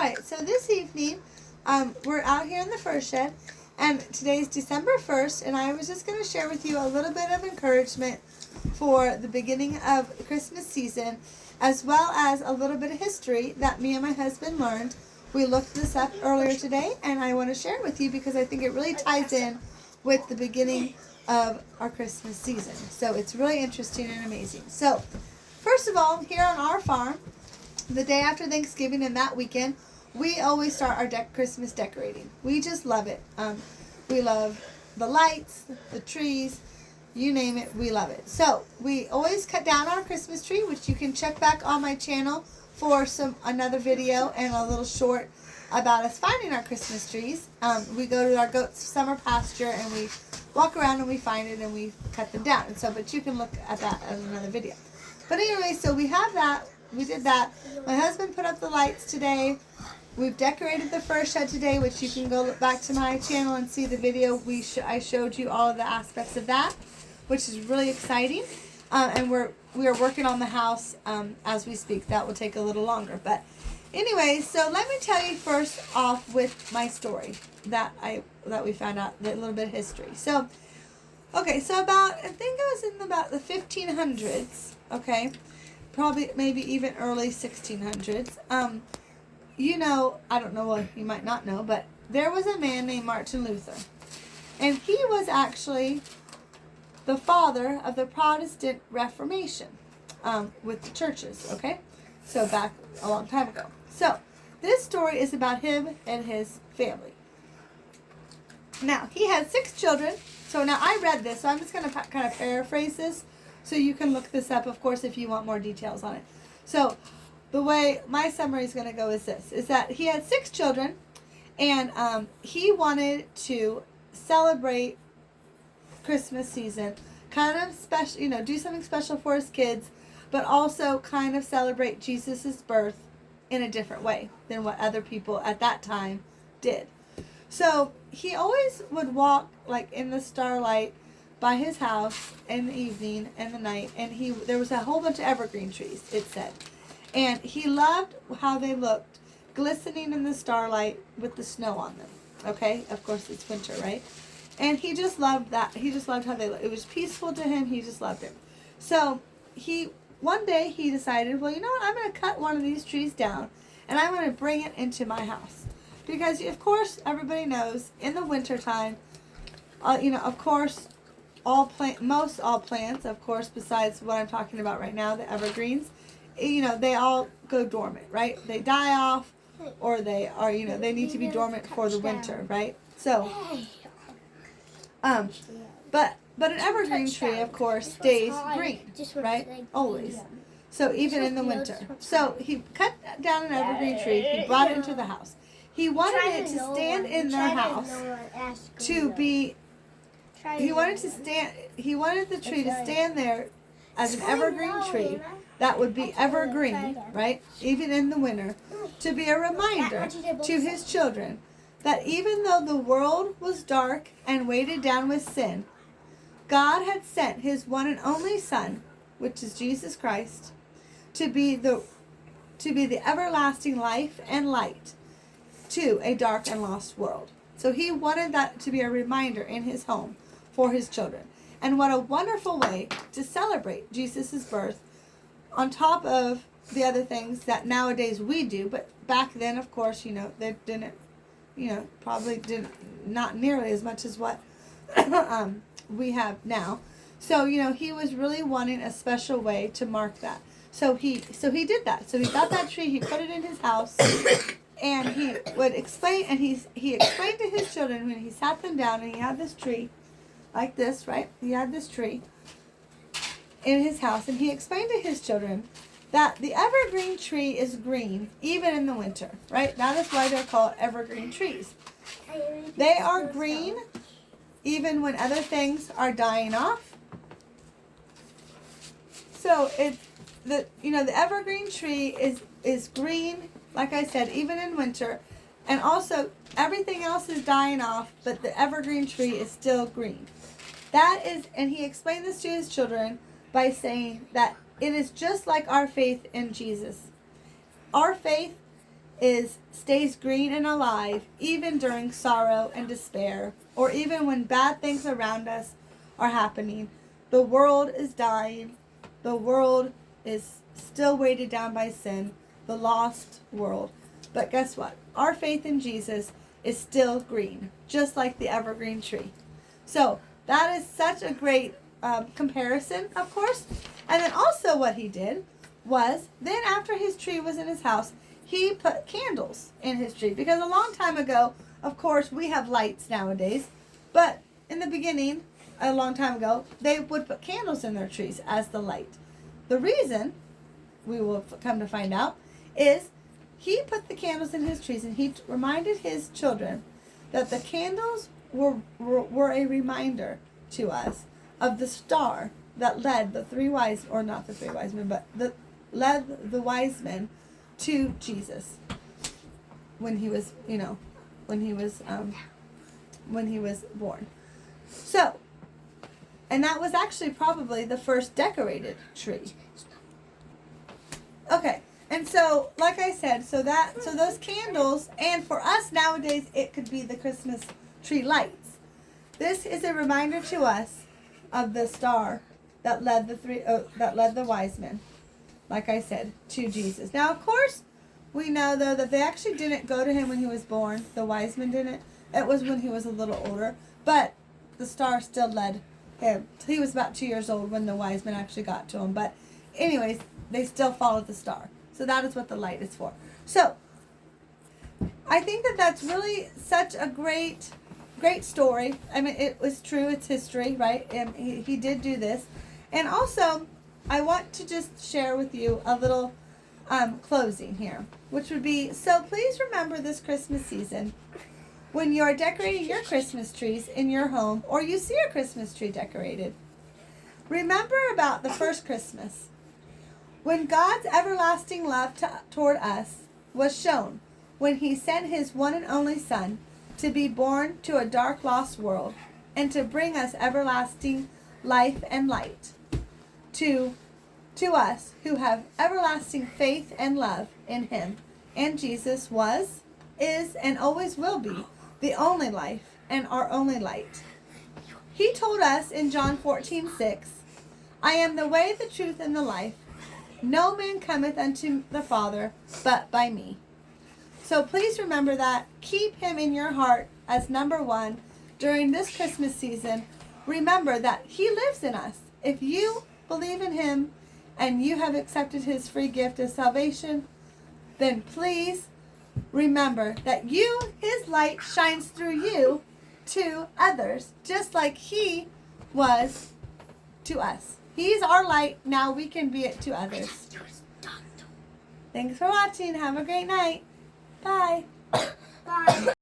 right, so this evening, we're out here in the fur shed, and today's December 1st, and I was just going to share with you a little bit of encouragement for the beginning of Christmas season, as well as a little bit of history that me and my husband learned. We looked this up earlier today, and I want to share it with you because I think it really ties in with the beginning of our Christmas season. So it's really interesting and amazing. So, first of all, here on our farm, the day after Thanksgiving and that weekend, we always start our Christmas decorating. We just love it. We love the lights, the trees, you name it, we love it. So we always cut down our Christmas tree, which you can check back on my channel for another video and a little short about us finding our Christmas trees. We go to our goats' summer pasture and we walk around and we find it and we cut them down. And so, but you can look at that as another video. But anyway, so we have that. We did that. My husband put up the lights today. We've decorated the fur shed today, which you can go look back to my channel and see the video. I showed you all of the aspects of that, which is really exciting. And we are working on the house as we speak. That will take a little longer. But anyway, so let me tell you first off with my story that we found out, a little bit of history. So, okay, so I think it was in about the 1500s, okay? Probably maybe even early 1600s. You know, I don't know what you might not know, but there was a man named Martin Luther. And he was actually the father of the Protestant Reformation with the churches, okay? So back a long time ago. So this story is about him and his family. Now, he had 6 children. So now I read this, so I'm just going to kind of paraphrase this. So you can look this up, of course, if you want more details on it. So the way my summary is going to go is this, is that he had 6 children, and he wanted to celebrate Christmas season, kind of special, you know, do something special for his kids, but also kind of celebrate Jesus' birth in a different way than what other people at that time did. So he always would walk like in the starlight by his house in the evening and the night, and there was a whole bunch of evergreen trees, it said. And he loved how they looked, glistening in the starlight with the snow on them. Okay? Of course, it's winter, right? And he just loved that. He just loved how they looked. It was peaceful to him. He just loved it. So one day he decided, well, you know what? I'm going to cut one of these trees down, and I'm going to bring it into my house. Because, of course, everybody knows in the wintertime, you know, of course, most all plants, of course, besides what I'm talking about right now, the evergreens, you know, they all go dormant, right? They die off, or they are, you know, they need to be dormant for the winter, right? So, but an evergreen tree, of course, stays green, right? Always. So even in the winter. So he cut down an evergreen tree. He brought it into the house. He wanted it to stand in their house to be. He wanted the tree to stand there as an evergreen tree that would be evergreen, right? Even in the winter, to be a reminder to his children that even though the world was dark and weighted down with sin, God had sent his one and only Son, which is Jesus Christ, to be the everlasting life and light to a dark and lost world. So he wanted that to be a reminder in his home for his children. And what a wonderful way to celebrate Jesus' birth on top of the other things that nowadays we do. But back then, of course, you know, they didn't, you know, probably didn't, not nearly as much as what we have now. So, you know, he was really wanting a special way to mark that. So he did that. So he got that tree, he put it in his house, and he would explain, and he explained to his children when he sat them down and he had this tree like this, right? He had this tree in his house, and he explained to his children that the evergreen tree is green even in the winter, right? That is why they're called evergreen trees. They are green even when other things are dying off. So the evergreen tree is green, like I said, even in winter, and also everything else is dying off, but the evergreen tree is still green. That is, and he explained this to his children by saying that it is just like our faith in Jesus. Our faith stays green and alive even during sorrow and despair, or even when bad things around us are happening. The world is dying. The world is still weighted down by sin, the lost world. But guess what? Our faith in Jesus is still green, just like the evergreen tree. So that is such a great comparison, of course. And then also what he did was, then after his tree was in his house, he put candles in his tree. Because a long time ago, of course, we have lights nowadays. But in the beginning, a long time ago, they would put candles in their trees as the light. The reason, we will come to find out, is he put the candles in his trees, and he reminded his children that the candles were a reminder to us of the star that led the three wise, or not the three wise men, but led the wise men to Jesus when he was, when he was born. So, and that was actually probably the first decorated tree. Okay, and so like I said, so those candles, and for us nowadays, it could be the Christmas tree lights. This is a reminder to us of the star that led the wise men, like I said, to Jesus. Now, of course, we know though that they actually didn't go to him when he was born. The wise men didn't. It was when he was a little older, but the star still led him. He was about 2 years old when the wise men actually got to him. But anyways, they still followed the star. So that is what the light is for. So I think that that's really such a great story. I mean, it was true. It's history, right? And he did do this. And also, I want to just share with you a little closing here, which would be, so please remember this Christmas season, when you are decorating your Christmas trees in your home, or you see a Christmas tree decorated, remember about the first Christmas, when God's everlasting love toward us was shown when he sent his one and only Son to be born to a dark, lost world, and to bring us everlasting life and light. To us who have everlasting faith and love in him. And Jesus was, is, and always will be the only life and our only light. He told us in John 14:6, I am the way, the truth, and the life. No man cometh unto the Father but by me. So please remember that. Keep him in your heart as number one during this Christmas season. Remember that he lives in us. If you believe in him and you have accepted his free gift of salvation, then please remember that his light shines through you to others, just like he was to us. He's our light. Now we can be it to others. Thanks for watching. Have a great night. Bye. Bye.